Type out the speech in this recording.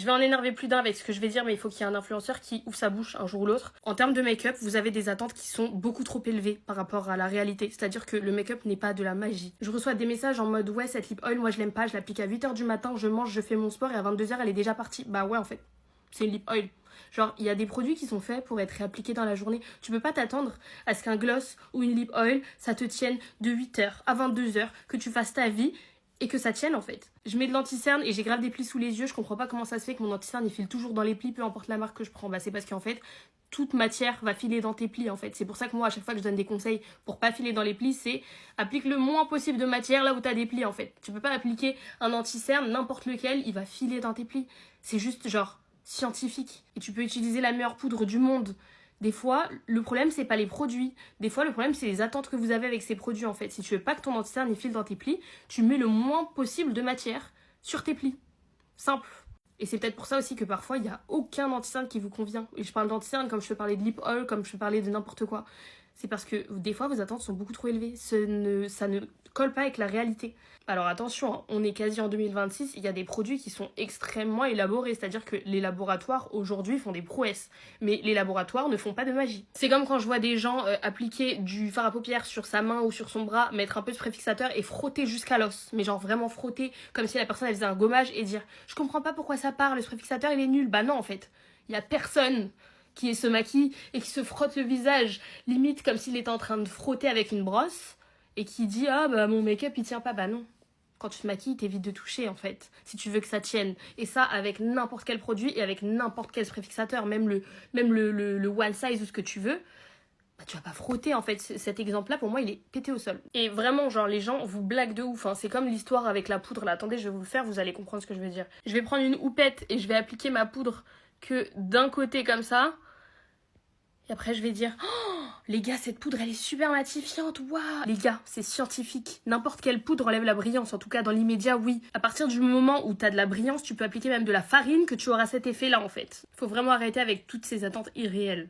Je vais en énerver plus d'un avec ce que je vais dire, mais il faut qu'il y ait un influenceur qui ouvre sa bouche un jour ou l'autre. En termes de make-up, vous avez des attentes qui sont beaucoup trop élevées par rapport à la réalité. C'est-à-dire que le make-up n'est pas de la magie. Je reçois des messages en mode ouais, cette lip oil, moi je l'aime pas, je l'applique à 8h du matin, je mange, je fais mon sport et à 22h elle est déjà partie. Bah ouais, en fait, c'est une lip oil. Genre, il y a des produits qui sont faits pour être réappliqués dans la journée. Tu peux pas t'attendre à ce qu'un gloss ou une lip oil, ça te tienne de 8h à 22h, que tu fasses ta vie et que ça tienne en fait. Je mets de l'anti-cerne et j'ai grave des plis sous les yeux. Je comprends pas comment ça se fait que mon anti-cerne il file toujours dans les plis, peu importe la marque que je prends. Bah c'est parce qu'en fait, toute matière va filer dans tes plis en fait. C'est pour ça que moi, à chaque fois que je donne des conseils pour pas filer dans les plis, c'est applique le moins possible de matière là où t'as des plis en fait. Tu peux pas appliquer un anti-cerne, n'importe lequel, il va filer dans tes plis. C'est juste genre scientifique. Et tu peux utiliser la meilleure poudre du monde. Des fois, le problème, c'est pas les produits. Des fois, le problème, c'est les attentes que vous avez avec ces produits, en fait. Si tu veux pas que ton anti-cerne il file dans tes plis, tu mets le moins possible de matière sur tes plis. Simple. Et c'est peut-être pour ça aussi que parfois, il n'y a aucun anti-cerne qui vous convient. Et je parle d'anti-cerne comme je peux parler de lip oil, comme je peux parler de n'importe quoi. C'est parce que des fois, vos attentes sont beaucoup trop élevées. Ça ne colle pas avec la réalité. Alors attention, hein, on est quasi en 2026, il y a des produits qui sont extrêmement élaborés, c'est-à-dire que les laboratoires aujourd'hui font des prouesses, mais les laboratoires ne font pas de magie. C'est comme quand je vois des gens appliquer du fard à paupières sur sa main ou sur son bras, mettre un peu de préfixateur et frotter jusqu'à l'os, mais genre vraiment frotter comme si la personne elle faisait un gommage et dire « je comprends pas pourquoi ça part, le préfixateur il est nul ». Bah non en fait, il y a personne qui se maquille et qui se frotte le visage, limite comme s'il était en train de frotter avec une brosse et qui dit « ah bah mon make-up il tient pas ». Bah non. Quand tu te maquilles, t'évites de toucher en fait, si tu veux que ça tienne. Et ça avec n'importe quel produit et avec n'importe quel préfixateur, même le one size ou ce que tu veux, bah tu vas pas frotter en fait. Cet exemple-là, pour moi, il est pété au sol. Et vraiment, genre, les gens vous blaguent de ouf. Hein. C'est comme l'histoire avec la poudre là. Attendez, je vais vous le faire, vous allez comprendre ce que je veux dire. Je vais prendre une houppette et je vais appliquer ma poudre que d'un côté comme ça. Et après, je vais dire, oh, les gars, cette poudre, elle est super matifiante, waouh. Les gars, c'est scientifique. N'importe quelle poudre enlève la brillance, en tout cas, dans l'immédiat, oui. À partir du moment où t'as de la brillance, tu peux appliquer même de la farine que tu auras cet effet-là, en fait. Faut vraiment arrêter avec toutes ces attentes irréelles.